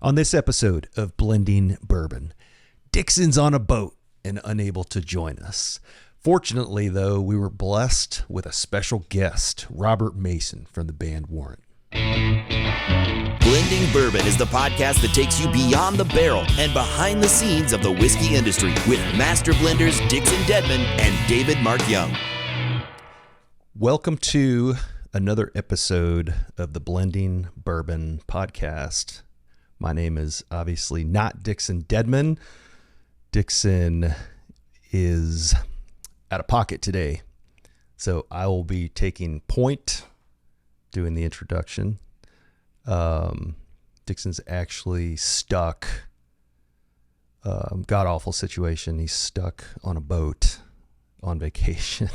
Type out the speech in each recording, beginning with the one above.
On this episode of Blending Bourbon, Dixon's on a boat and unable to join us. Fortunately, though, we were blessed with a special guest, Robert Mason from the band Warrant. Blending Bourbon is the podcast that takes you beyond the barrel and behind the scenes of the whiskey industry with master blenders Dixon Dedman and David Mark Young. Welcome to another episode of the Blending Bourbon podcast. My name is obviously not Dixon Dedman. Dixon is out of pocket today, so I will be taking point doing the introduction. Dixon's actually stuck, god-awful situation. He's stuck on a boat on vacation.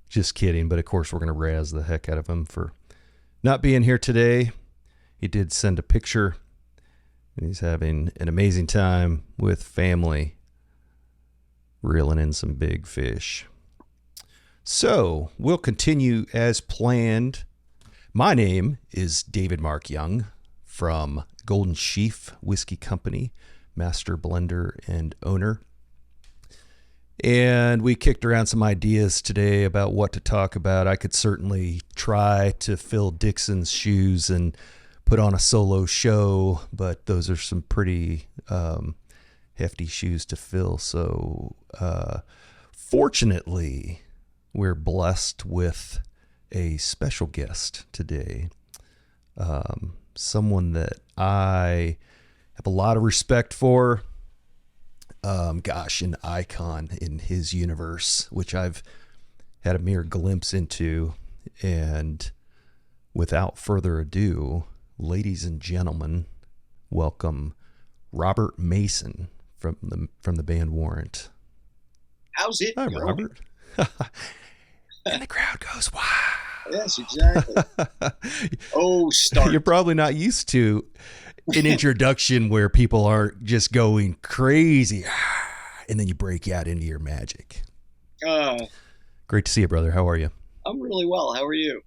Just kidding, but of course we're going to razz the heck out of him for not being here today. He did send a picture, and he's having an amazing time with family, reeling in some big fish. So we'll continue as planned. My name is David Mark Young from Golden Sheaf Whiskey Company, master blender and owner. And we kicked around some ideas today about what to talk about. I could certainly try to fill Dixon's shoes and put on a solo show, but those are some pretty hefty shoes to fill. So fortunately, we're blessed with a special guest today, someone that I have a lot of respect for. An icon in his universe, which I've had a mere glimpse into. And without further ado, ladies and gentlemen, welcome Robert Mason from the band Warrant. How's it Hi, going? Robert. And the crowd goes, wow. Yes, exactly. Start. You're probably not used to an introduction where people aren't just going crazy and then you break out into your magic. Great to see you, brother. How are you? I'm really well. How are you?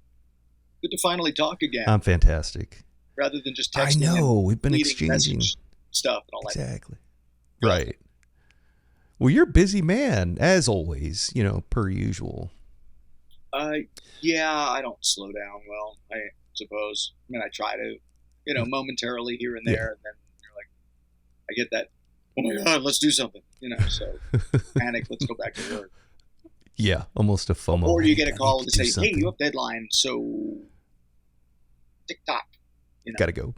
Good to finally talk again. I'm fantastic. Rather than just texting. I know. We've been leading exchanging stuff and all that. Exactly. Right. Well, you're a busy man, as always, per usual. Yeah, I don't slow down well, I suppose. I mean, I try to, momentarily here and there, Yeah. and then you're like, I get that, oh my God, let's do something, so panic, let's go back to work. Yeah, almost a FOMO. Or you get a call to to say, hey, something. you have deadline, so TikTok. Gotta go.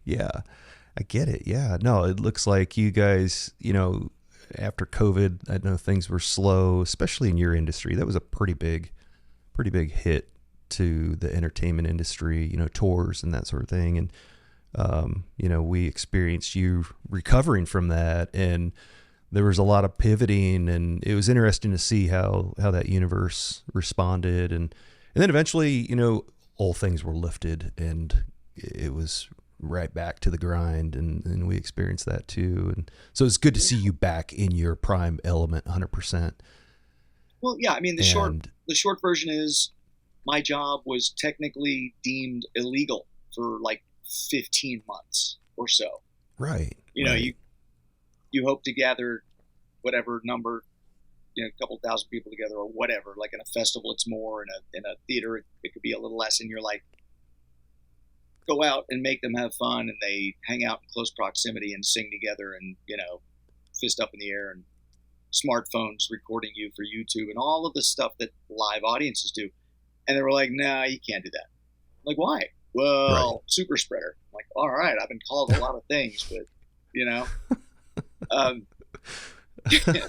Yeah, I get it. Yeah, no, it looks like you guys, after COVID, I know things were slow, especially in your industry. That was a pretty big hit to the entertainment industry, tours and that sort of thing. And, we experienced you recovering from that, and there was a lot of pivoting, and it was interesting to see how that universe responded. And then eventually, all things were lifted and it was right back to the grind, and we experienced that too. And so it's good to see you back in your prime element 100%. Well, yeah, I mean, the short version is my job was technically deemed illegal for like 15 months or so. Right. You hope to gather whatever number, a couple thousand people together or whatever. Like in a festival, it's more. In a theater, it could be a little less. And you're like, go out and make them have fun, and they hang out in close proximity and sing together, and fist up in the air, and smartphones recording you for YouTube and all of the stuff that live audiences do. And they were like, nah, you can't do that. I'm like, why? Well, right. Super spreader. I'm like, all right, I've been called a lot of things, but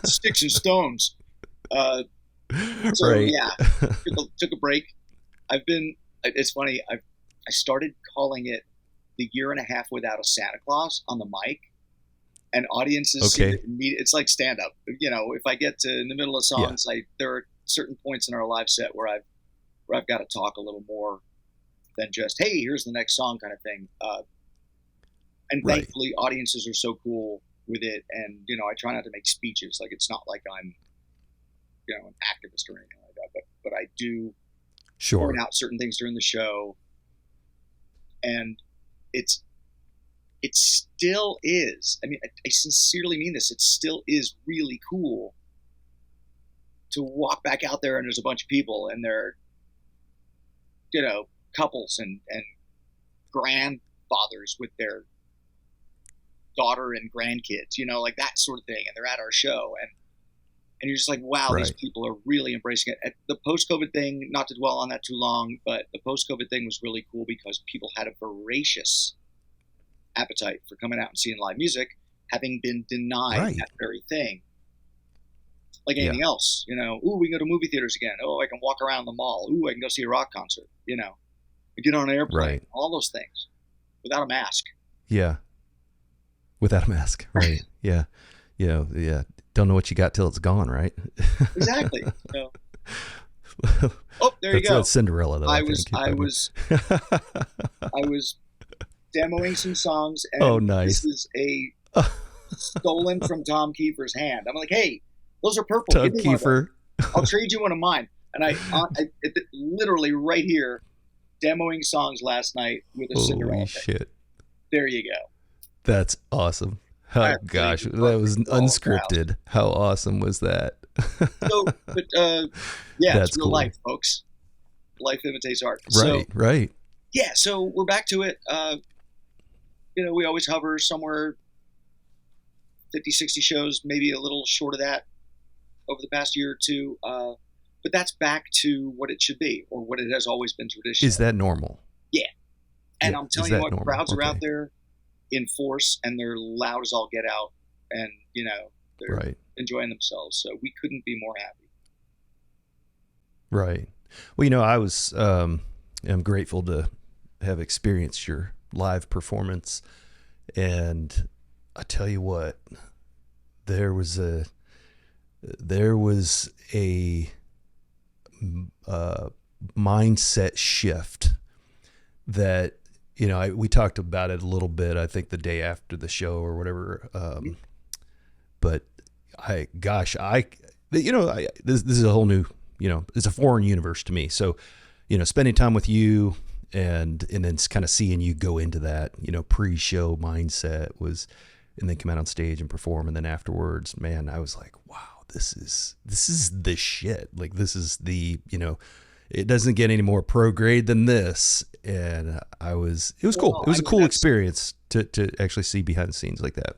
sticks and stones. So right. Yeah, took a break. It's funny. I started calling it the year and a half without a Santa Claus on the mic, and audiences see it it's like stand up. If I get to in the middle of songs, there are certain points in our live set where I've got to talk a little more than just, hey, here's the next song kind of thing. And thankfully, audiences are so cool with it, and I try not to make speeches. Like, it's not like I'm an activist or anything like that, but I do point out certain things during the show And it still is. I mean, I sincerely mean this. It still is really cool to walk back out there and there's a bunch of people and they're, couples and grandfathers with their daughter and grandkids, like that sort of thing. And they're at our show and you're just like, wow, Right. These people are really embracing it. The post-COVID thing, not to dwell on that too long, but the post-COVID thing was really cool because people had a voracious appetite for coming out and seeing live music, having been denied Right. that very thing. Like anything else, ooh, we can go to movie theaters again. Oh, I can walk around the mall. Ooh, I can go see a rock concert, get on an airplane, Right. all those things without a mask. Yeah. Without a mask. Right. Yeah. Yeah. Don't know what you got till it's gone, right? Exactly. Oh, there you go. That's Cinderella, though. I was demoing some songs, and Oh, nice. this is stolen from Tom Kiefer's hand. I'm like, hey, those are purple. Tom Give me one of Kiefer. those. I'll trade you one of mine. And I literally right here, demoing songs last night with a Cinderella. Holy thing. shit. There you go. That's awesome. Oh, Actually, gosh. it's That was all unscripted. How awesome was that? So, but yeah, That's it's real cool. life, folks. Life imitates art. Right. So, Right. yeah, so we're back to it. We always hover somewhere 50, 60 shows, maybe a little short of that over the past year or two. But that's back to what it should be, or what it has always been traditional. Is that normal? Yeah. And Yeah, I'm is telling you that what, normal? crowds are out Okay. there in force, and they're loud as all get out, and, they're Right. enjoying themselves. So we couldn't be more happy. Right. Well, I was, I'm grateful to have experienced your live performance. And I tell you what, there was a mindset shift that, we talked about it a little bit, I think the day after the show or whatever. But this is a whole new, it's a foreign universe to me. So, spending time with you and then kind of seeing you go into that, pre-show mindset and then come out on stage and perform. And then afterwards, man, I was like, wow, this is the shit. Like, this is it doesn't get any more pro grade than this. And it was cool. It was a cool experience to actually see behind the scenes like that.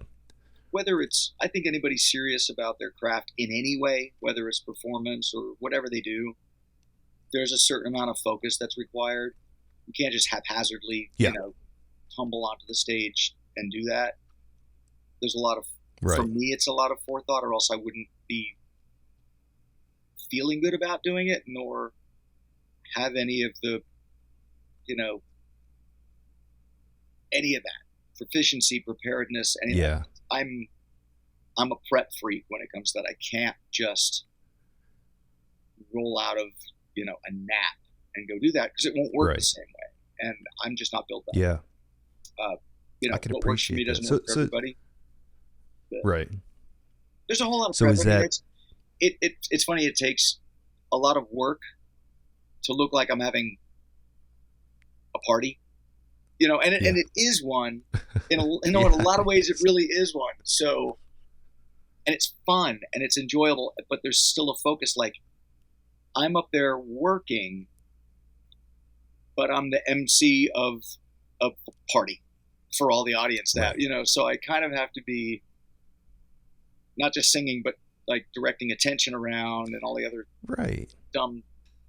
Whether I think anybody serious about their craft in any way, whether it's performance or whatever they do, there's a certain amount of focus that's required. You can't just haphazardly, tumble onto the stage and do that. There's a lot of, for me, it's a lot of forethought, or else I wouldn't be feeling good about doing it, nor have any of the, any of that proficiency, preparedness, any of that. I'm a prep freak when it comes to that. I can't just roll out of, a nap and go do that, because it won't work the same way. And I'm just not built that way. I can what works for me appreciate doesn't that. work for everybody. But Right. there's a whole lot of So prep. is I mean, that- it's funny. It takes a lot of work to look like I'm having a party, and it is one in a lot of ways. It really is one. So, and it's fun and it's enjoyable, but there's still a focus. Like, I'm up there working, but I'm the MC of a party for all the audience now, so I kind of have to be not just singing, but like directing attention around and all the other dumb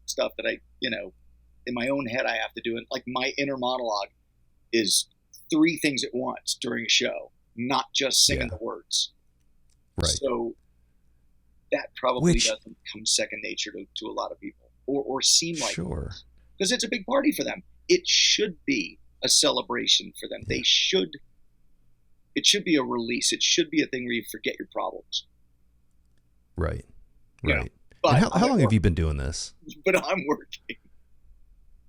stuff that I, in my own head I have to do. And like, my inner monologue is 3 things at once during a show, not just singing the words. Right. So that probably doesn't come second nature to a lot of people, or seem like it, because it's a big party for them. It should be a celebration for them. It should be a release. It should be a thing where you forget your problems. Right. But How long have you been doing this? But I'm working.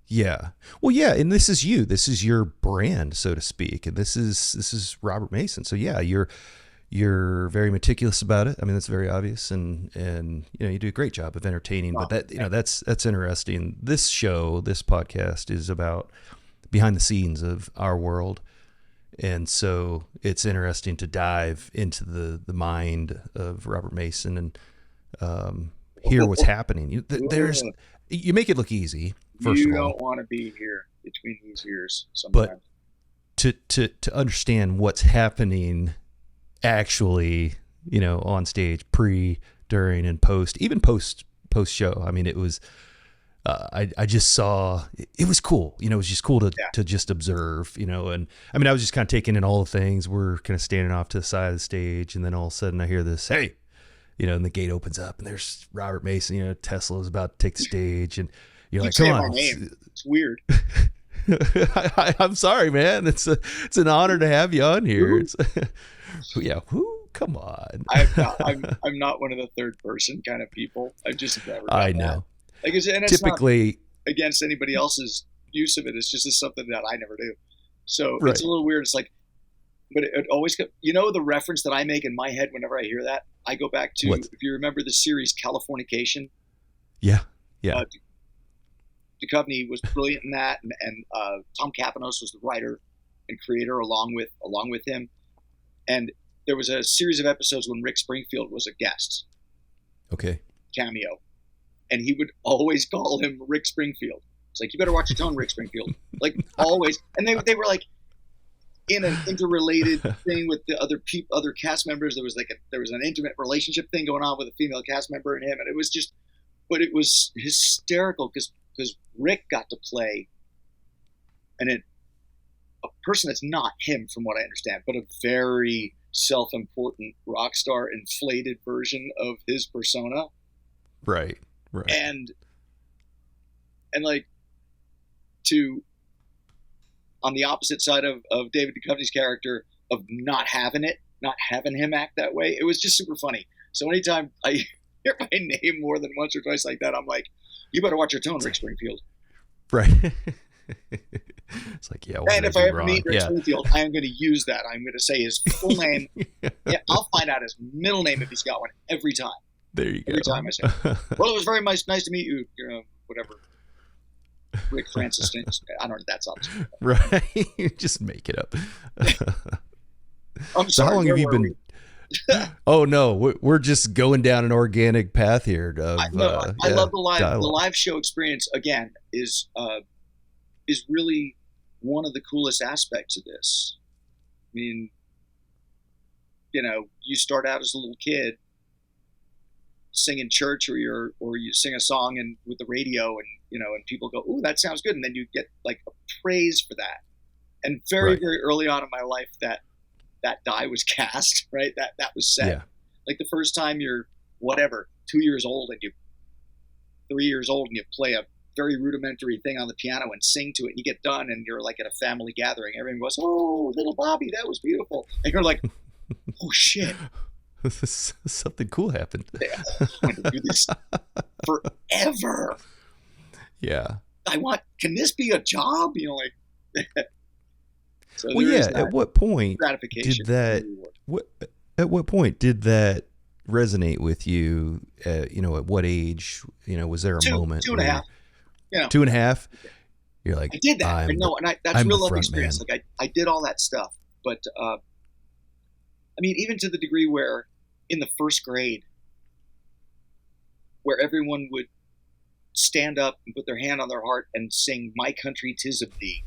Yeah. Well, yeah. And this is you. This is your brand, so to speak. And this is Robert Mason. So yeah, you're very meticulous about it. I mean, that's very obvious. And you do a great job of entertaining. But that's interesting. This show, this podcast, is about behind the scenes of our world. And so it's interesting to dive into the mind of Robert Mason and hear what's happening. You make it look easy, first you of all. don't want to be here between these ears sometimes. But to understand what's happening actually, on stage, pre, during, and post, even post show. I mean, it was, I just saw, it was cool. It was just cool to just observe, and I mean, I was just kind of taking in all the things. We're kind of standing off to the side of the stage, and then all of a sudden I hear this, hey, and the gate opens up and there's Robert Mason, Tesla's about to take the stage, and you're like, come on. It's weird. I'm sorry, man. It's an honor to have you on here. Come on. I'm not one of the third person kind of people. I've just never done I know. That. And it's typically not against anybody else's use of it. It's just something that I never do. So right. It's a little weird. It's like, but it always, the reference that I make in my head whenever I hear that, I go back to, if you remember the series Californication. Yeah. Duchovny was brilliant in that, and Tom Kapanos was the writer and creator along with him. And there was a series of episodes when Rick Springfield was a guest. Okay. Cameo. And he would always call him Rick Springfield. It's like, you better watch your tone, Rick Springfield. Like, always. And they were like in an interrelated thing with the other cast members. There was an intimate relationship thing going on with a female cast member and him. And it was just, but it was hysterical because Rick got to play a person that's not him, from what I understand, but a very self-important rock star inflated version of his persona. Right. And like, on the opposite side of David Duchovny's character, of not having him act that way, it was just super funny. So anytime I hear my name more than once or twice like that, I'm like, you better watch your tone, Rick Springfield. Right. It's like, yeah. And if I ever meet Rick Springfield, I am going to use that. I'm going to say his full name. Yeah, I'll find out his middle name if he's got one every time. There you go. Every time I say, well, it was very nice to meet you. Whatever. Rick Francis. I don't know. That's obviously right. Just make it up. I'm sorry. So how long have you been? Oh no, we're just going down an organic path here. I love the live show experience. Again, is really one of the coolest aspects of this. I mean, you start out as a little kid singing church, or you sing a song and with the radio, and and people go, "Ooh, that sounds good," and then you get like a praise for that. And very early on in my life, that die was cast, right? That was set. Yeah. Like the first time you're 2 years old and 3 years old, and you play a very rudimentary thing on the piano and sing to it, and you get done, and you're like at a family gathering. Everyone goes, "Oh, little Bobby, that was beautiful," and you're like, "Oh shit." Something cool happened. Yeah, I'm going to do this forever. Yeah. Can this be a job? So well, yeah. At what point gratification at what point did that resonate with you? At what age? Was there a moment? 2.5. 2.5. You're like, I did that. That's real life experience. Like I did all that stuff, but I mean, even to the degree where in the first grade, where everyone would stand up and put their hand on their heart and sing "My Country 'Tis of Thee,"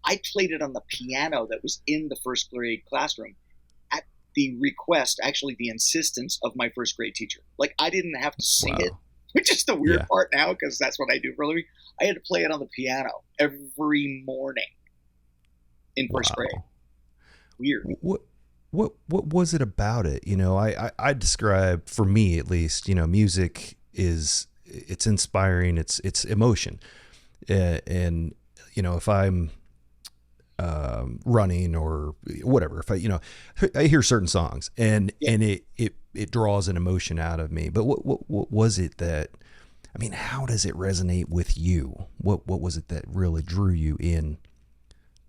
I played it on the piano that was in the first grade classroom at the request, actually the insistence of my first grade teacher. Like, I didn't have to sing it, which is the weird part now, because that's what I do for a living. I had to play it on the piano every morning in first grade. Weird. What was it about it? I describe, for me at least, music it's inspiring. It's emotion. And if I'm running or whatever, if I hear certain songs and it draws an emotion out of me. But what was it that, I mean, how does it resonate with you? What was it that really drew you in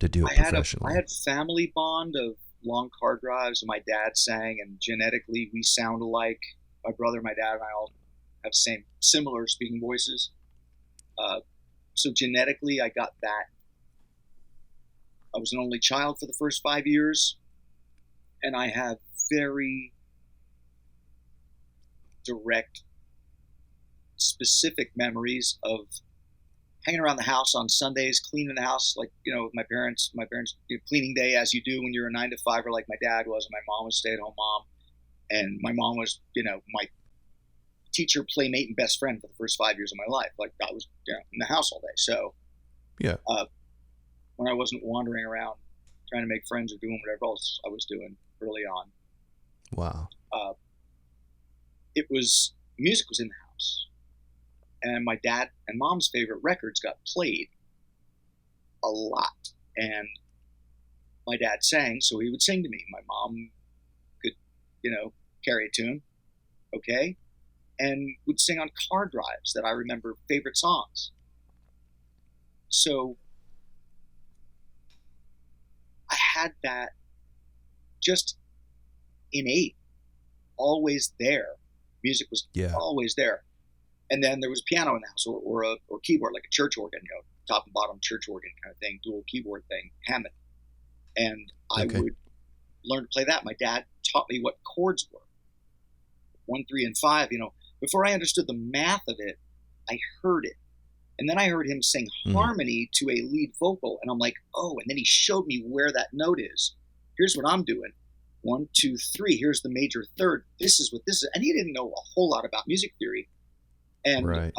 to do it professionally? I had family bond of long car drives, and my dad sang, and genetically we sound alike. My brother, my dad, and I all have similar speaking voices. So genetically I got that was an only child for the first 5 years, and I have very direct, specific memories of hanging around the house on Sundays, cleaning the house, like, with my parents, cleaning day, as you do when you're a 9 to 5, or like my dad was, and my mom was stay-at-home mom. And my mom was, my teacher, playmate, and best friend for the first 5 years of my life. Like, I was in the house all day. So Yeah. When I wasn't wandering around trying to make friends or doing whatever else I was doing early on. Wow. Music was in the house. And my dad and mom's favorite records got played a lot. And my dad sang, so he would sing to me. My mom could, carry a tune, okay? And would sing on car drives that I remember favorite songs. So I had that just innate, always there. Music was always there. And then there was piano in the house, or keyboard, like a church organ, top and bottom church organ kind of thing, dual keyboard thing, Hammond. And I would learn to play that. My dad taught me what chords were, 1, 3, and 5. Before I understood the math of it, I heard it. And then I heard him sing harmony to a lead vocal, and I'm like, oh, and then he showed me where that note is. Here's what I'm doing. 1, 2, 3. Here's the major third. This is what this is. And he didn't know a whole lot about music theory. And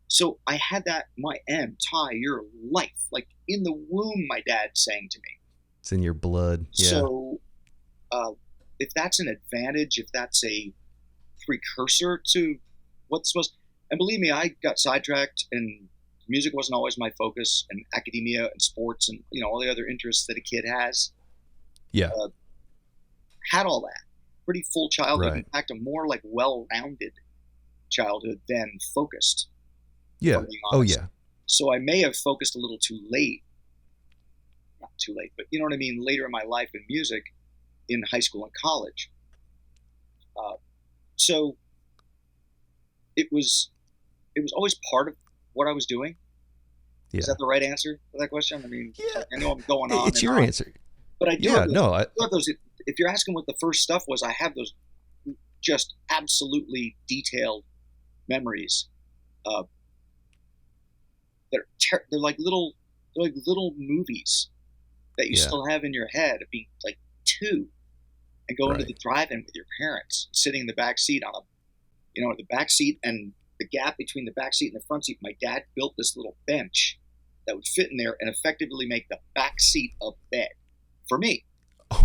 so I had that, Ty, your life, like in the womb, my dad sang to me. It's in your blood. Yeah. So if that's an advantage, if that's a precursor to what's supposed, and believe me, I got sidetracked, and music wasn't always my focus, and academia and sports and all the other interests that a kid has. Yeah. Had all that. Pretty full childhood. Right. In fact, a more like well-rounded childhood than focused. Yeah. Oh yeah. So I may have focused a little too late. Not too late, but you know what I mean? Later in my life in music, in high school and college. So it was always part of what I was doing. Yeah. Is that the right answer for that question? I mean, I know I'm going on. It's your answer. But I do have those. If you're asking what the first stuff was, I have those just absolutely detailed memories. They're like little movies that you still have in your head of being like 2 and going to the drive-in with your parents, sitting in the back seat on the back seat, and the gap between the back seat and the front seat. My dad built this little bench that would fit in there and effectively make the back seat a bed for me.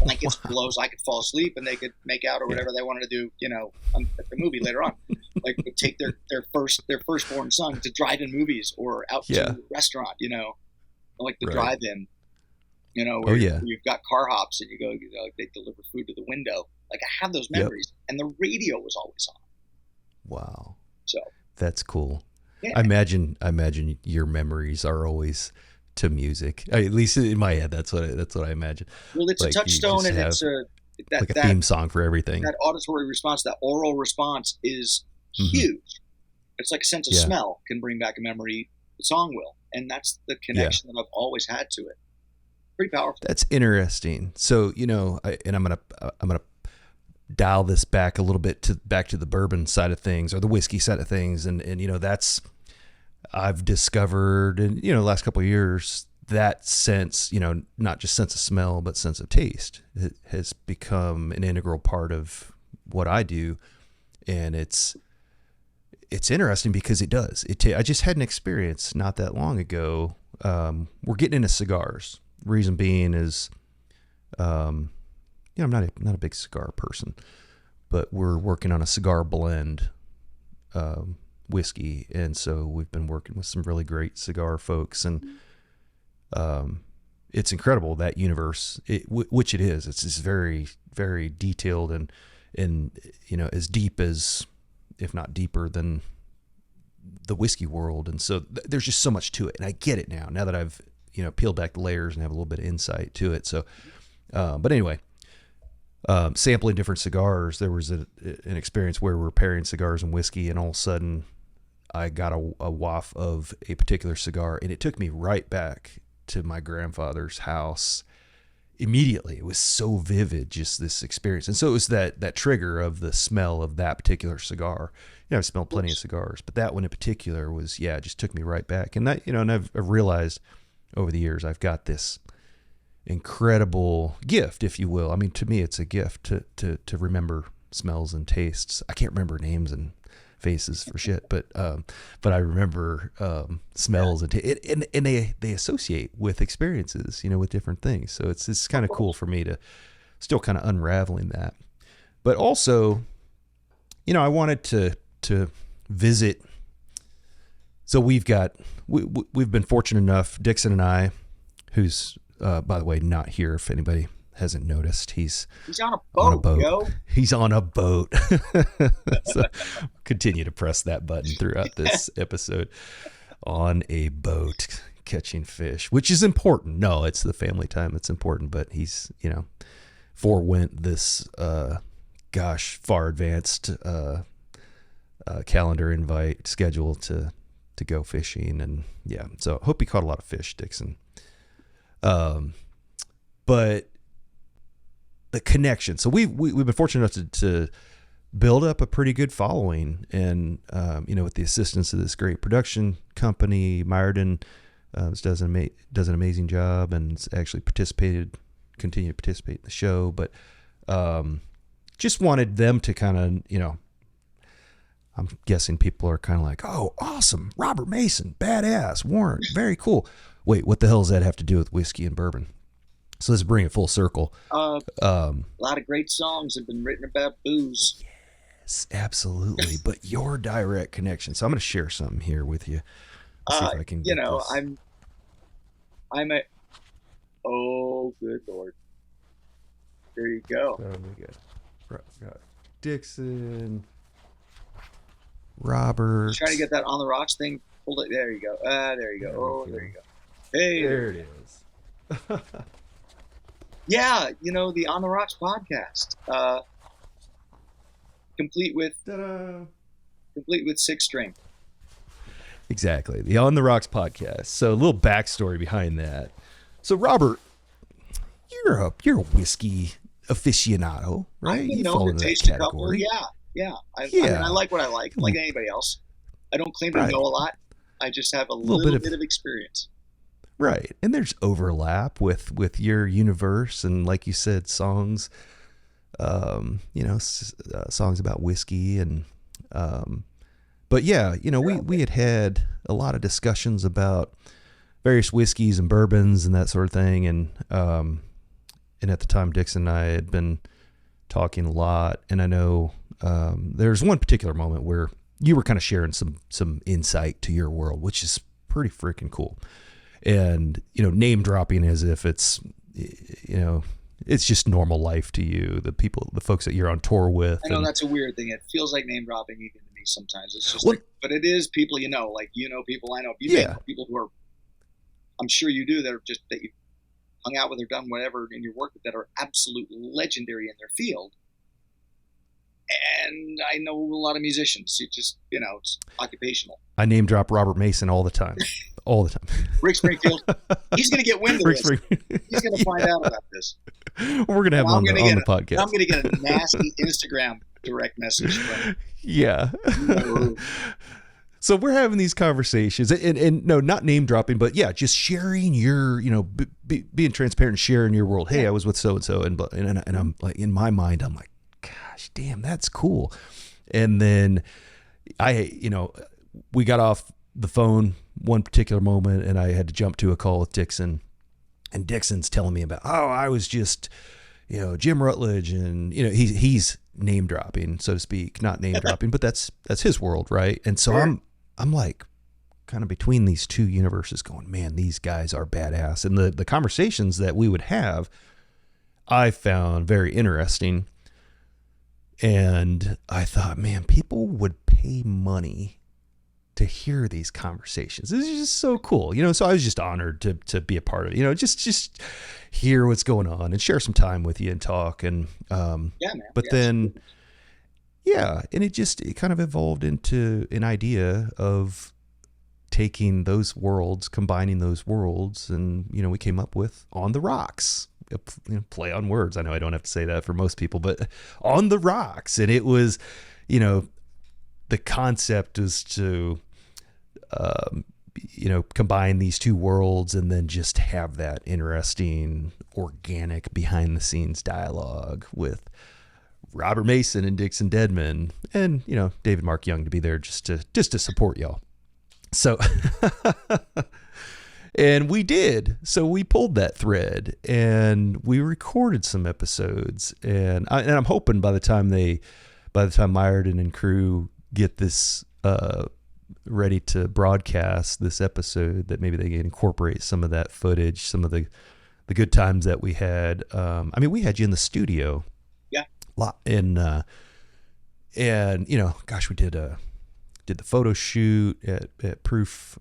Blankets, pillows, I could fall asleep, and they could make out or whatever they wanted to do, at the movie later on. Like, would take their firstborn son to drive-in movies or out to a restaurant, like the drive-in, where you've got car hops and you go, they deliver food to the window. Like, I have those memories, and the radio was always on. Wow. So that's cool. Yeah. I imagine your memories are always to music. At least in my head, that's what I imagine. Well, it's a touchstone, and it's a theme song for everything. That auditory response, that oral response, is huge. It's like a sense of smell can bring back a memory. The song will, and that's the connection that I've always had to it. Pretty powerful. That's interesting. So I'm gonna dial this back a little bit back to the bourbon side of things, or the whiskey side of things, and that's. I've discovered in, the last couple of years, that sense, not just sense of smell, but sense of taste, it has become an integral part of what I do. And it's interesting because it does. I just had an experience not that long ago. We're getting into cigars. Reason being is, I'm not a big cigar person, but we're working on a cigar blend, whiskey, and so we've been working with some really great cigar folks, and it's incredible, that universe, which it is. It's just very, very detailed and as deep as, if not deeper than, the whiskey world. And so there's just so much to it, and I get it now that I've peeled back the layers and have a little bit of insight to it. So but anyway, sampling different cigars, there was an experience where we're pairing cigars and whiskey, and all of a sudden I got a waft of a particular cigar, and it took me right back to my grandfather's house immediately. It was so vivid, just this experience. And so it was that trigger of the smell of that particular cigar. I've smelled plenty of cigars, but that one in particular was, it just took me right back. And that, and I've realized over the years, I've got this incredible gift, if you will. I mean, to me, it's a gift to remember smells and tastes. I can't remember names and faces for shit, but I remember smells and they associate with experiences, with different things. So it's kind of cool for me to still kind of unraveling that. But also, I wanted to visit. So we've been fortunate enough, Dixon and I, who's by the way not here if anybody hasn't noticed. He's on a boat, yo. He's on a boat. So continue to press that button throughout this episode. On a boat catching fish, which is important. No, it's the family time that's important, but he's, forewent this far advanced calendar invite schedule to go fishing. And so I hope he caught a lot of fish, Dixon. But the connection. So we've been fortunate enough to build up a pretty good following, and with the assistance of this great production company, Myerden does an amazing job, and has actually continue to participate in the show. But just wanted them to kind of, I'm guessing people are kind of like, oh, awesome, Robert Mason, badass, Warrant, very cool. Wait, what the hell does that have to do with whiskey and bourbon? So let's bring it full circle. A lot of great songs have been written about booze. Yes, absolutely. But your direct connection. So I'm going to share something here with you. See if I can get this. Oh, good Lord. There you go. So we got Dixon, Robert. Trying to get that on the rocks thing. Hold it. There you go. There you go. Oh, there you go. Hey. There it is. Yeah, the On the Rocks podcast, complete with six string. Exactly, the On the Rocks podcast. So a little backstory behind that. So Robert, you're a whiskey aficionado, right? You fall into that category. Yeah. I mean, I like what I like anybody else. I don't claim to know a lot. I just have a little bit of experience. Right. And there's overlap with your universe. And like you said, songs, songs about whiskey. And, but we had a lot of discussions about various whiskeys and bourbons and that sort of thing. And at the time, Dixon and I had been talking a lot. And I know, there's one particular moment where you were kind of sharing some insight to your world, which is pretty freaking cool. And, name dropping as if it's, it's just normal life to you. The folks that you're on tour with. I know that's a weird thing. It feels like name dropping even to me sometimes. It's just, but it is people, people I know. You know people who are, I'm sure you do, that you hung out with or done whatever in your work that are absolute legendary in their field. And I know a lot of musicians. It just, it's occupational. I name drop Robert Mason all the time. All the time. Rick Springfield. He's going to get wind of this. He's going to find out about this. We're going to have him on the podcast. I'm going to get a nasty Instagram direct message from him. Yeah. So we're having these conversations, and no, not name dropping, but just sharing your, being transparent and sharing your world. Hey, I was with so and so, and I'm like, in my mind, I'm like, gosh, damn, that's cool. And then we got off the phone one particular moment, and I had to jump to a call with Dixon, and Dixon's telling me about, I was just, Jim Rutledge, and he's name dropping, so to speak, not name dropping, but that's his world, right? And so sure. I'm like kind of between these two universes going, man, these guys are badass. And the conversations that we would have, I found very interesting. And I thought, man, people would pay money to hear these conversations. This is just so cool, so I was just honored to be a part of it, just hear what's going on and share some time with you and talk. And, man. But then, and it kind of evolved into an idea of taking those worlds, combining those worlds, and we came up with On the Rocks. Play on words. I know I don't have to say that for most people, but On the Rocks. And it was, the concept was to combine these two worlds and then just have that interesting, organic, behind the scenes dialogue with Robert Mason and Dixon Deadman, and David Mark Young to be there just to support y'all. So, and we did. So we pulled that thread and we recorded some episodes, and I'm hoping by the time Myerton and crew get this ready to broadcast this episode, that maybe they can incorporate some of that footage, some of the good times that we had. We had you in the studio. Yeah. And gosh, we did the photo shoot at Proof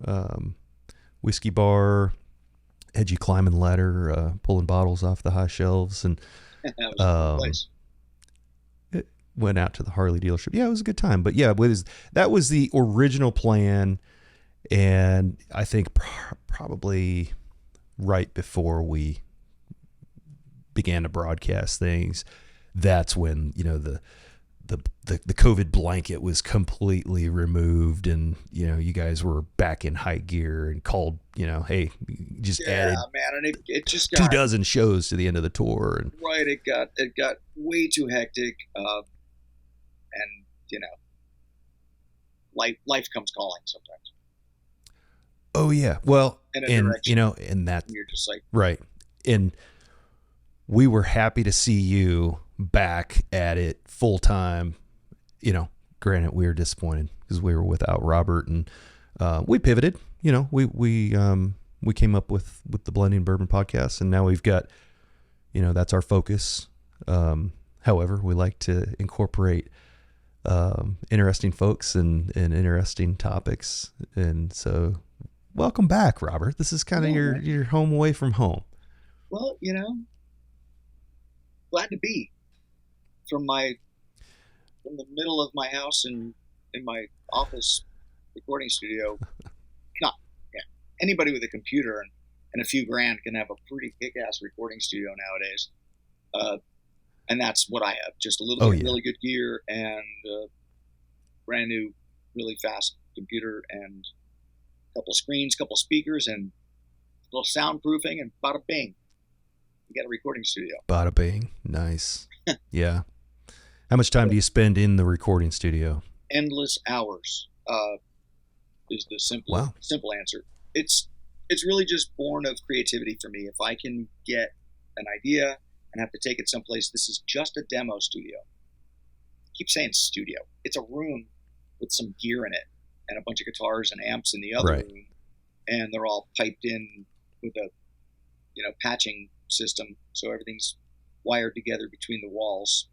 Whiskey Bar. Had you climbing the ladder, pulling bottles off the high shelves, and that was a cool place. Went out to the Harley dealership. Yeah, it was a good time. But yeah, that was the original plan. And I think probably right before we began to broadcast things, that's when, the COVID blanket was completely removed, and, you guys were back in high gear and called, hey, just added man, and it just got 24 shows to the end of the tour. And, right. It got way too hectic. And life comes calling sometimes. Oh yeah. Well, and that you're just like, right. And we were happy to see you back at it full time. Granted, we were disappointed because we were without Robert, and we pivoted. We came up with the Blending Bourbon podcast, and now we've got, that's our focus. However, we like to incorporate interesting folks and interesting topics, and so welcome back, Robert. This is kind of your home away from home. Well, glad to be from the middle of my house and in my office recording studio. Anybody with a computer and a few grand can have a pretty kick-ass recording studio nowadays. And that's what I have. Just a little bit of really good gear and a brand new, really fast computer and a couple of screens, couple of speakers, and a little soundproofing, and bada bing, you got a recording studio. Bada bing. Nice. Yeah. How much time do you spend in the recording studio? Endless hours is the simple answer. It's really just born of creativity for me. If I can get an idea and have to take it someplace, this is just a demo studio. I keep saying studio. It's a room with some gear in it and a bunch of guitars and amps in the other room, and they're all piped in with a patching system, so everything's wired together between the walls,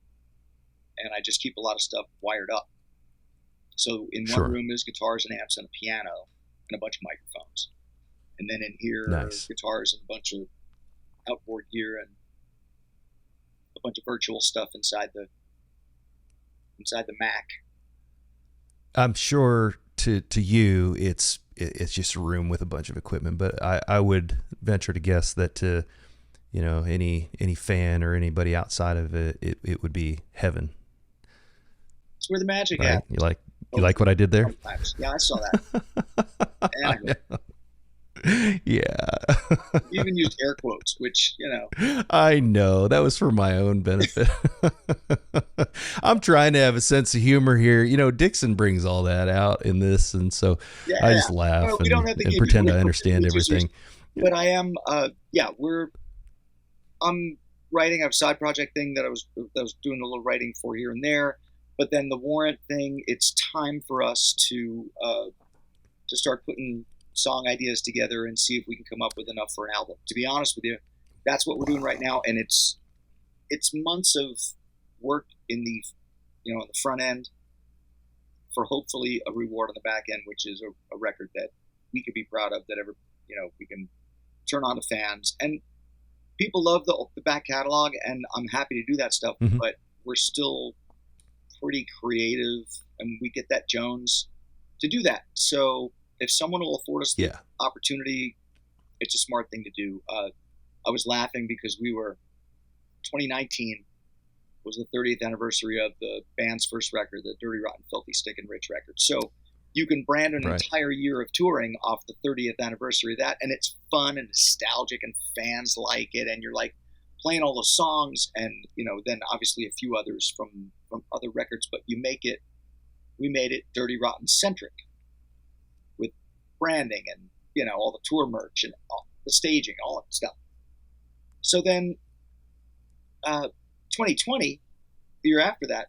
and I just keep a lot of stuff wired up. So in one room is guitars and amps and a piano and a bunch of microphones, and then in here are guitars and a bunch of outboard gear and a bunch of virtual stuff inside the Mac. I'm sure to you it's just a room with a bunch of equipment, but I would venture to guess that to any fan or anybody outside of it would be heaven. It's where the magic happens. You like what I did there? Sometimes. Yeah, I saw that. Yeah. You even used air quotes, which, I know. That was for my own benefit. I'm trying to have a sense of humor here. Dixon brings all that out in this, and so I just laugh and pretend I understand everything. But I am, I'm writing. I have a side project thing that I was doing a little writing for here and there. But then the Warrant thing, it's time for us to start putting song ideas together and see if we can come up with enough for an album. To be honest with you, that's what we're doing right now, and it's months of work in the on the front end for hopefully a reward on the back end, which is a record that we could be proud of, that we can turn on to fans. And people love the back catalog, and I'm happy to do that stuff, but we're still pretty creative, and we get that Jones to do that. So If someone will afford us the Yeah. opportunity, it's a smart thing to do. I was laughing because 2019 was the 30th anniversary of the band's first record, the Dirty Rotten Filthy Stinkin' Rich record. So you can brand an Right. entire year of touring off the 30th anniversary of that, and it's fun and nostalgic, and fans like it, and you're like playing all the songs, and then obviously a few others from other records, but we made it Dirty Rotten centric with branding and all the tour merch and all the staging, all that stuff. So then 2020, the year after that,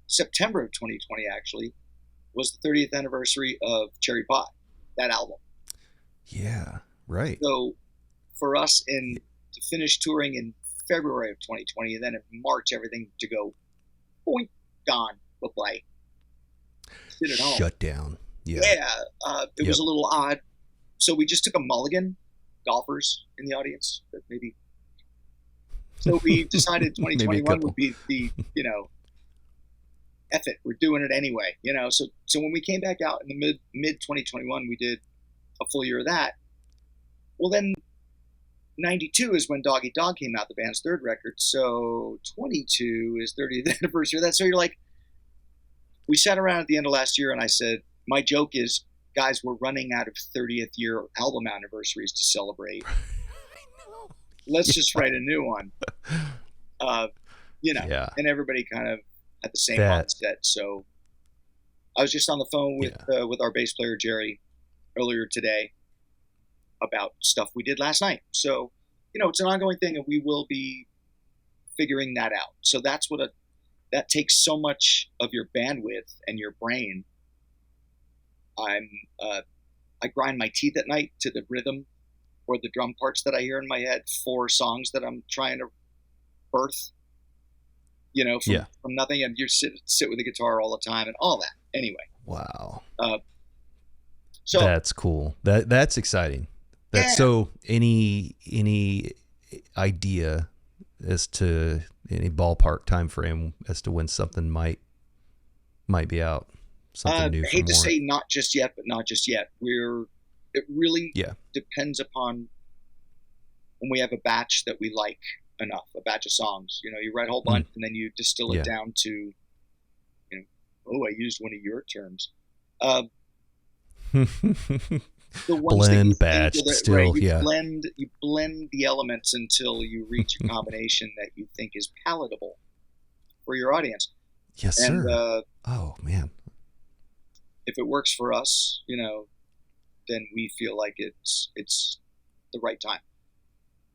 September of 2020 actually, was the 30th anniversary of Cherry Pie, that album. Yeah. Right. So for us to finish touring in February of 2020, and then in March everything to go, boink, gone, bye-bye. Sit at home. Shut down. Yeah. Yeah, it was a little odd. So we just took a mulligan, golfers in the audience, but maybe. So we decided 2021 would be the, F it, we're doing it anyway, So when we came back out in the mid 2021, we did a full year of that. Well, then 92 is when Dog Eat Dog came out, the band's third record. So 22 is 30th anniversary of that. So you're like, we sat around at the end of last year and I said, my joke is, guys, we're running out of 30th year album anniversaries to celebrate. Let's just write a new one. Yeah. And everybody kind of had the same mindset. So I was just on the phone with our bass player, Jerry, earlier today about stuff we did last night. So, it's an ongoing thing, and we will be figuring that out. So that's that takes so much of your bandwidth and your brain. I grind my teeth at night to the rhythm or the drum parts that I hear in my head for songs that I'm trying to birth, from nothing. And you sit with the guitar all the time and all that. Anyway. Wow. So that's cool. That's exciting. So any idea as to any ballpark time frame as to when something might be out? Something new. I hate to say not just yet, but not just yet. It really depends upon when we have a batch that we like enough, a batch of songs. You write a whole bunch and then you distill it down to, I used one of your terms. The ones blend batch still, right, you blend the elements until you reach a combination that you think is palatable for your audience. Yes, and, sir. Oh man. If it works for us, then we feel like it's the right time.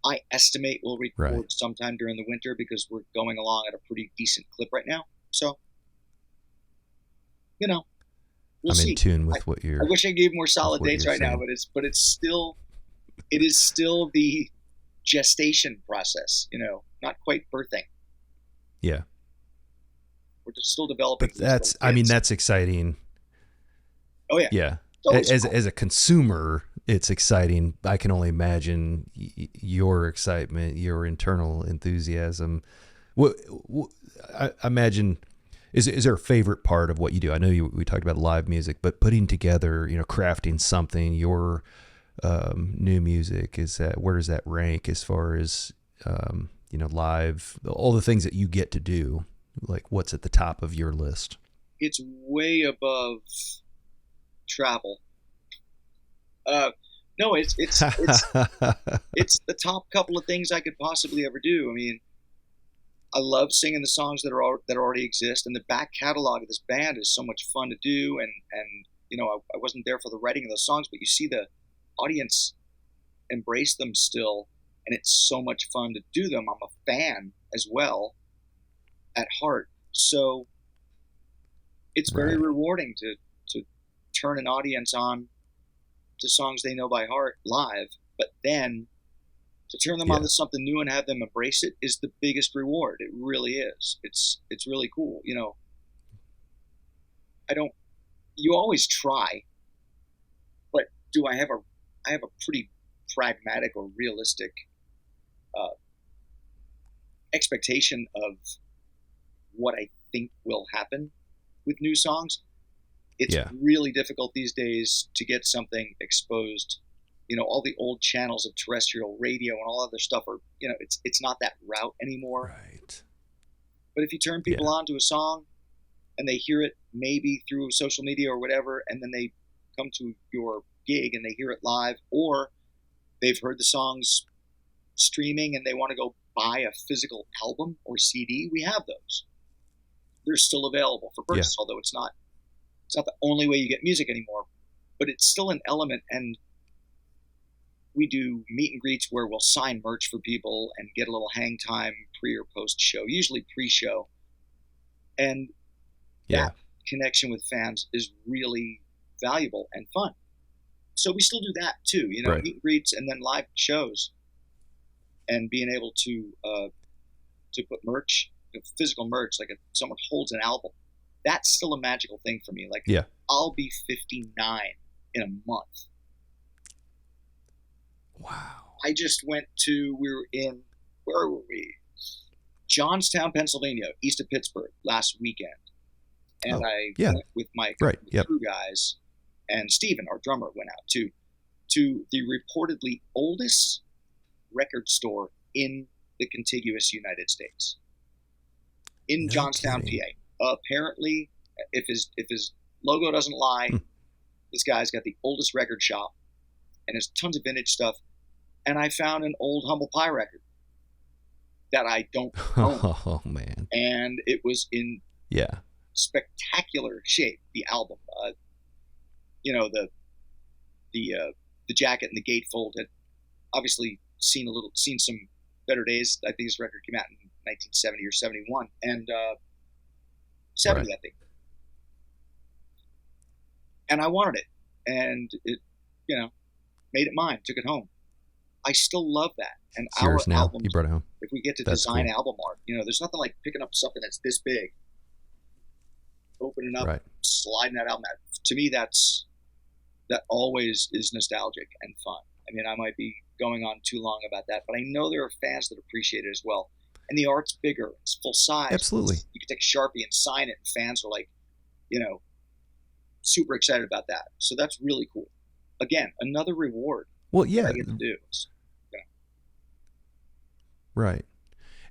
I estimate we'll record sometime during the winter because we're going along at a pretty decent clip right now. So, we'll I'm in tune with what you're. I wish I gave more solid dates right now, but it is still the gestation process. Not quite birthing. Yeah. We're still developing. But that's exciting. Oh yeah. Yeah. As a consumer, it's exciting. I can only imagine your excitement, your internal enthusiasm. I imagine. Is there a favorite part of what you do? I know we talked about live music, but putting together, crafting something, your new music, where does that rank as far as live, all the things that you get to do? Like, what's at the top of your list? It's way above travel. No, it's it's the top couple of things I could possibly ever do. I mean, I love singing the songs that already exist, and the back catalog of this band is so much fun to do. And I wasn't there for the writing of the songs, but you see the audience embrace them still, and it's so much fun to do them. I'm a fan as well at heart, so it's very rewarding to turn an audience on to songs they know by heart live, but then to turn them on to something new and have them embrace it is the biggest reward. It really is. It's really cool. You always try, but I have a pretty pragmatic or realistic expectation of what I think will happen with new songs. It's Yeah. really difficult these days to get something exposed. You know, all the old channels of terrestrial radio and all other stuff are, you know, it's not that route anymore. Right. But if you turn people on to a song and they hear it maybe through social media or whatever, and then they come to your gig and they hear it live, or they've heard the songs streaming and they want to go buy a physical album or CD, we have those. They're still available for purchase, although it's not the only way you get music anymore, but it's still an element. And we do meet and greets where we'll sign merch for people and get a little hang time pre or post show, usually pre-show. And that connection with fans is really valuable and fun. So we still do that too, you know, meet and greets and then live shows, and being able to put merch, physical merch, like if someone holds an album, that's still a magical thing for me. Like, I'll be 59 in a month. Wow. I just went to, where were we? Johnstown, Pennsylvania, east of Pittsburgh last weekend. And I went with my crew guys, and Steven, our drummer, went out to the reportedly oldest record store in the contiguous United States, in Johnstown, PA. Apparently, if his logo doesn't lie, this guy's got the oldest record shop, and there's tons of vintage stuff. And I found an old Humble Pie record that I don't own. Oh man! And it was in spectacular shape. The album, you know, the jacket and the gatefold had obviously seen some better days. I think this record came out in 1970 or 71, and 70, I think. And I wanted it, and it, you know, made it mine. Took it home. I still love that. And It's our yours now. albums, You brought it home. if we get to That's design cool. album art, you know, there's nothing like picking up something that's this big, opening up, sliding that album out. To me, that always is nostalgic and fun. I mean, I might be going on too long about that, but I know there are fans that appreciate it as well. And the art's bigger. It's full size. Absolutely. You can take a Sharpie and sign it, and fans are like, you know, super excited about that. So that's really cool. Again, another reward Well, that I get to do. Right.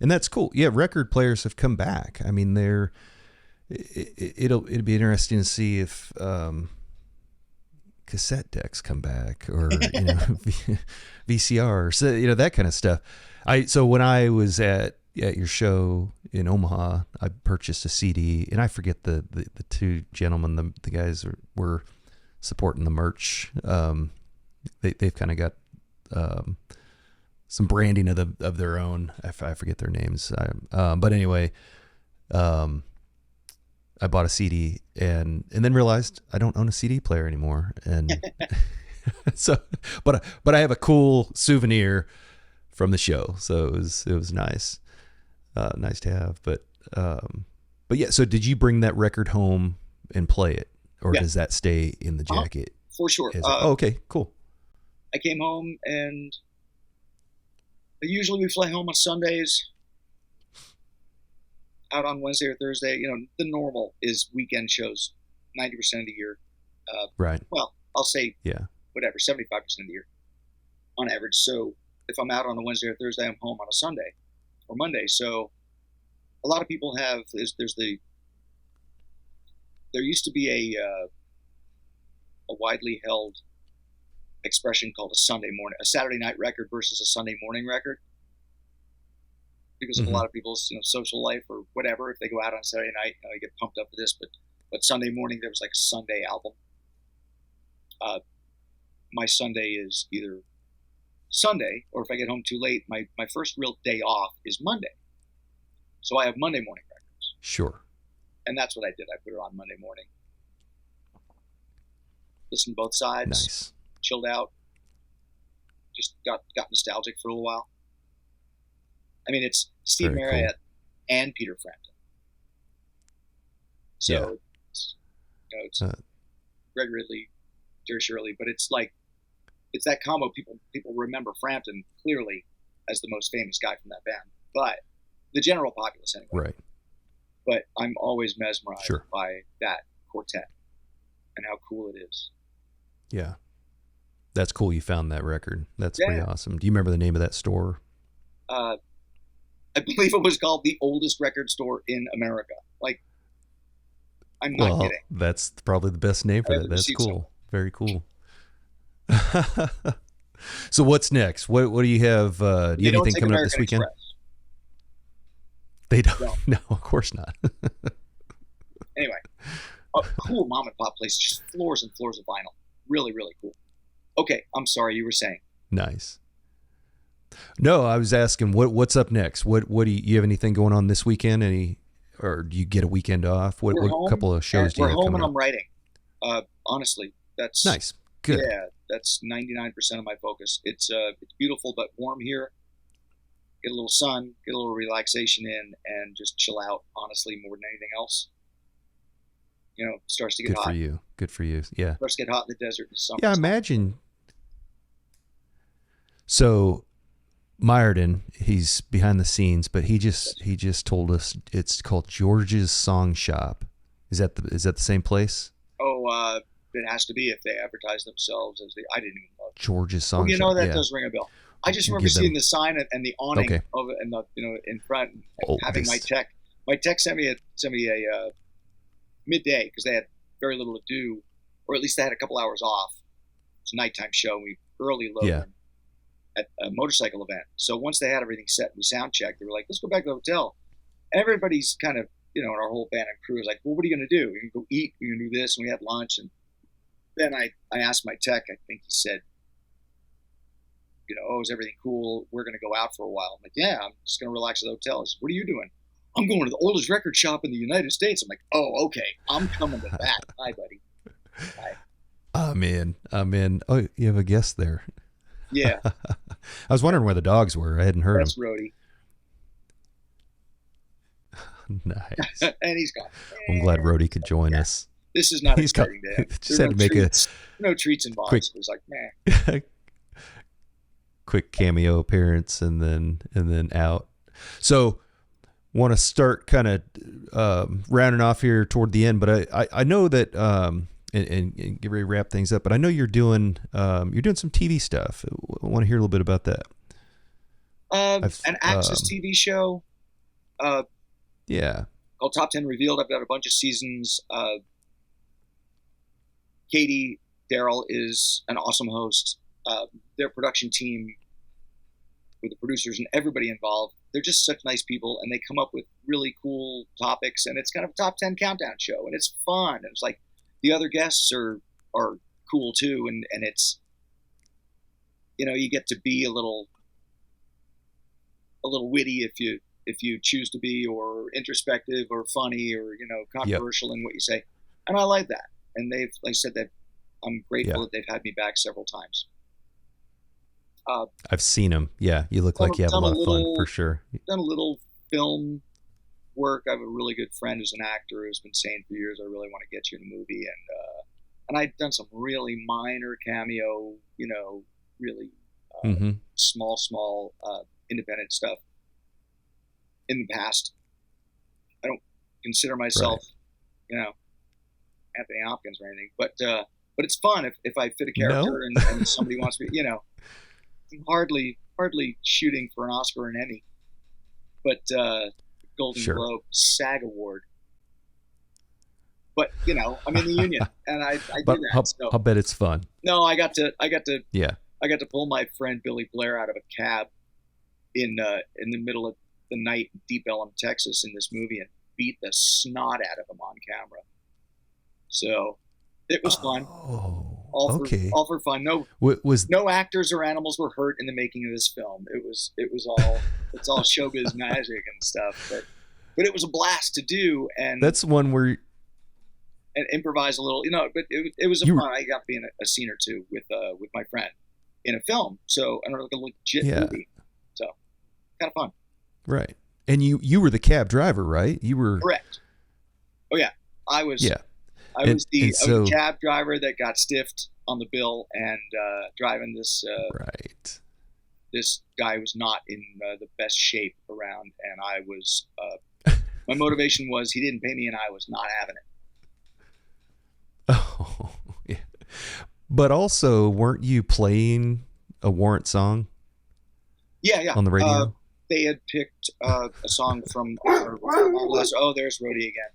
And that's cool. Yeah, record players have come back. I mean, it'll be interesting to see if cassette decks come back, or you know, VCR, so you know, that kind of stuff. So when I was at your show in Omaha, I purchased a CD, and I forget the two gentlemen, the guys were supporting the merch. They've kind of got some branding of their own. I forget their names. But anyway, I bought a CD and then realized I don't own a CD player anymore. And so, but I have a cool souvenir from the show. So it was nice, nice to have. But yeah. So did you bring that record home and play it, or does that stay in the jacket? For sure. Okay, cool. I came home, and usually we fly home on Sundays, out on Wednesday or Thursday. You know, the normal is weekend shows 90% of the year. Right. Well, I'll say whatever, 75% of the year on average. So if I'm out on a Wednesday or Thursday, I'm home on a Sunday or Monday. So a lot of people have, there used to be a widely held expression called a Saturday night record versus a Sunday morning record, because of a lot of people's, you know, social life or whatever. If they go out on Saturday night, you know, you get pumped up for this, but Sunday morning there was like a Sunday album. My Sunday is either Sunday, or if I get home too late, my first real day off is Monday. So I have Monday morning records. Sure. And that's what I did. I put it on Monday morning. Listened to both sides. Nice. Chilled out, just got nostalgic for a little while. I mean, it's Steve Marriott and Peter Frampton. So it's Greg Ridley, Jerry Shirley, but it's that combo. People remember Frampton clearly as the most famous guy from that band, but the general populace anyway. Right. But I'm always mesmerized by that quartet. and how cool it is. Yeah. That's cool. You found that record. That's Yeah. pretty awesome. Do you remember the name of that store? I believe it was called the oldest record store in America. Like, I'm not kidding. That's probably the best name for that. That's cool. Very cool. So what's next? What do you have? Do you have anything coming up this weekend? Express. They don't. No, of course not. Anyway, a cool mom and pop place, just floors and floors of vinyl. Really, really cool. Okay, I'm sorry, you were saying. Nice. No, I was asking what's up next. What do you have anything going on this weekend? Or do you get a weekend off? What couple of shows do you have coming up? We're home and I'm writing. Honestly, that's nice. Good. Yeah, that's 99% of my focus. It's beautiful but warm here. Get a little sun, get a little relaxation in, and just chill out. Honestly, more than anything else. You know, starts to get hot. Good for you. Yeah. Starts to get hot in the desert in the summer. Yeah, imagine. So, Myerton, he's behind the scenes, but he just told us it's called George's Song Shop. Is that the same place? Oh, it has to be if they advertise themselves as I didn't even know. George's Song Shop. That does ring a bell. I just remember seeing the sign and the awning of it, and the in front, and having my tech sent me a midday because they had very little to do, or at least they had a couple hours off. It's a nighttime show. We early loaded at a motorcycle event. So once they had everything set, we sound checked. They were like, "Let's go back to the hotel." Everybody's kind of, and our whole band and crew was like, "Well, what are you going to do? You're going to go eat? You're going to do this?" And we had lunch, and then I asked my tech. I think he said, "Oh, is everything cool? We're going to go out for a while." I'm like, "Yeah, I'm just going to relax at the hotel." He said, "What are you doing?" "I'm going to the oldest record shop in the United States." I'm like, "Oh, okay. I'm coming to that." Hi, buddy. Hi. I'm in. Oh, you have a guest there. Yeah. I was wondering where the dogs were. I hadn't heard That's them. Rhodey. Nice. And he's gone. I'm glad Rhodey could join us. This is not exciting to him. Just had to make no treats involved. It was like, man. Quick cameo appearance and then out. So want to start kind of rounding off here toward the end, but I know that and get ready to wrap things up. But I know you're doing some TV stuff. I want to hear a little bit about that. An Access TV show. Yeah. Called Top 10 Revealed. I've got a bunch of seasons. Katie Darrell is an awesome host. Their production team, with the producers and everybody involved, they're just such nice people, and they come up with really cool topics, and it's kind of a top 10 countdown show, and it's fun. And it's like the other guests are cool too, and it's, you get to be a little witty if you choose to be, or introspective, or funny, or controversial in what you say, and I like that. And they've, like I said, I'm grateful that they've had me back several times. I've seen them. Yeah, you look like you have a lot of fun for sure. Done a little film work. I have a really good friend who's an actor who's been saying for years, "I really want to get you in a movie," and I've done some really minor cameo, really small independent stuff in the past. I don't consider myself, Anthony Hopkins or anything, but it's fun if I fit a character and somebody wants me, I'm hardly shooting for an Oscar or an Emmy, but Golden Globe, SAG Award. But I'm in the union, and I do that. I'll bet it's fun. No, I got to pull my friend Billy Blair out of a cab in the middle of the night in Deep Ellum, Texas, in this movie, and beat the snot out of him on camera. So it was fun. All for fun. No actors or animals were hurt in the making of this film. It's all showbiz magic and stuff. But it was a blast to do, and that's one where and improvise a little. But it was fun. I got to be in a scene or two with my friend in a film. So I don't know, like a legit movie. So kind of fun. Right. And you were the cab driver, right? You were correct. Oh yeah, I was. Yeah. I was the cab driver that got stiffed on the bill and driving this. Right. This guy was not in the best shape around, and I was. My motivation was he didn't pay me, and I was not having it. Oh. But also, weren't you playing a Warrant song? Yeah. On the radio? They had picked a song from our last. Oh, there's Rhodey again.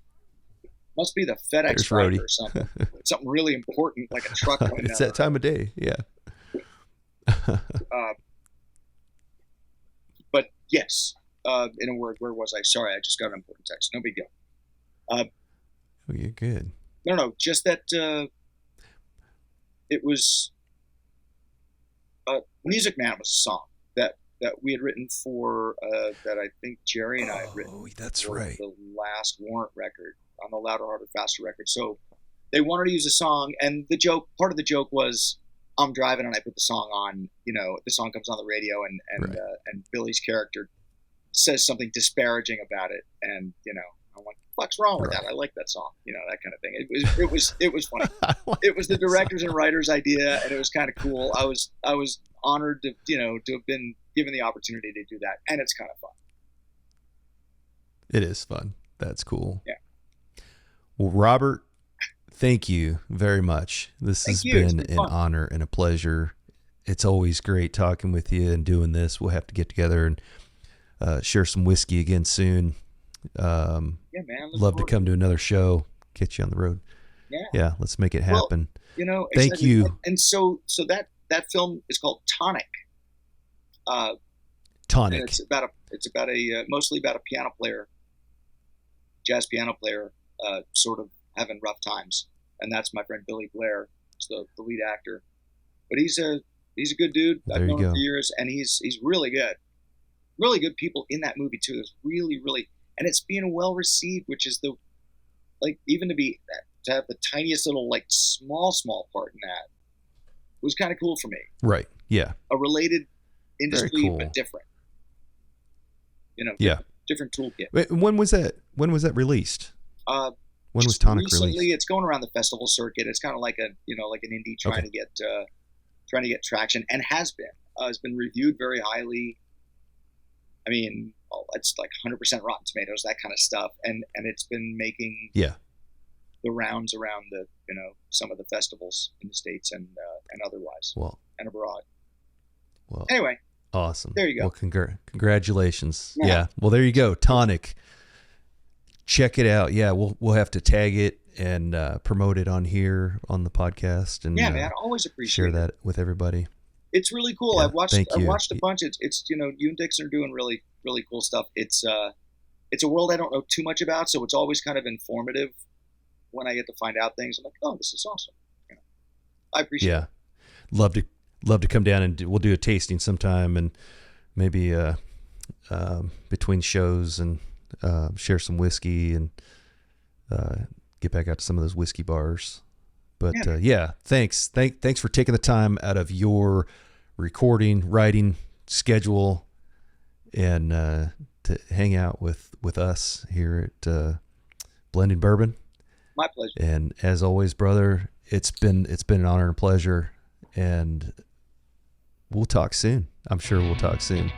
Must be the FedEx driver or something. Something really important, like a truck. It's that time of day. Yeah. But yes, in a word, where was I? Sorry, I just got an important text. No big deal. Oh, you're good. No, just that it was Music Man was a song that we had written for that I think Jerry and I had written. Oh, that's for right. The last Warrant record on the Louder, Harder, Faster record. So they wanted to use a song, and part of the joke was I'm driving and I put the song on. The song comes on the radio, and and Billy's character says something disparaging about it, and I'm like, what's wrong with that? I like that song, that kind of thing. It was funny. It was the directors and writers' idea, and it was kind of cool. I was honored to to have been given the opportunity to do that, and it's kind of fun. It is fun. That's cool. Yeah. Well, Robert, thank you very much. This has been an honor and a pleasure. It's always great talking with you and doing this. We'll have to get together and share some whiskey again soon. Yeah, man. Love to come to another show, get you on the road. Yeah, let's make it happen. Well, thank you. And so that film is called Tonic. Tonic. It's about a mostly about a piano player, jazz piano player, sort of having rough times, and that's my friend Billy Blair, who's the lead actor. But he's a good dude. I've known him for years, and he's really good. Really good people in that movie too. It's really, and it's being well received, which is even to have the tiniest little small part in that was kind of cool for me. Right. Yeah. A related industry, cool. but different. Different toolkit. Wait, when was that released? When was Tonic recently, released? It's going around the festival circuit. It's kind of like an indie trying to get traction, and has been. It's been reviewed very highly. I mean, it's like 100% Rotten Tomatoes, that kind of stuff, and it's been making the rounds around the some of the festivals in the States and otherwise, and abroad. Well, anyway, awesome. There you go. Well, congratulations. Yeah. Well, there you go. Tonic. Check it out. Yeah, we'll have to tag it and promote it on here on the podcast, and man, always appreciate share that with everybody. It's really cool. Yeah, I've watched a bunch. It's you and Dixon are doing really, really cool stuff. It's a world I don't know too much about, so it's always kind of informative when I get to find out things. I'm like, oh, this is awesome. I appreciate it. Love to come down and we'll do a tasting sometime, and maybe between shows and share some whiskey and get back out to some of those whiskey bars. But thanks for taking the time out of your recording, writing schedule, and to hang out with us here at Blending Bourbon. My pleasure. And as always, brother, it's been an honor and a pleasure, and we'll talk soon. I'm sure we'll talk soon.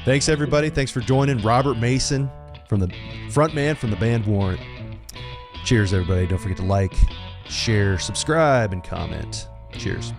Thanks, everybody. Thanks for joining. Robert Mason, from the frontman from the band Warrant. Cheers, everybody. Don't forget to like, share, subscribe, and comment. Cheers.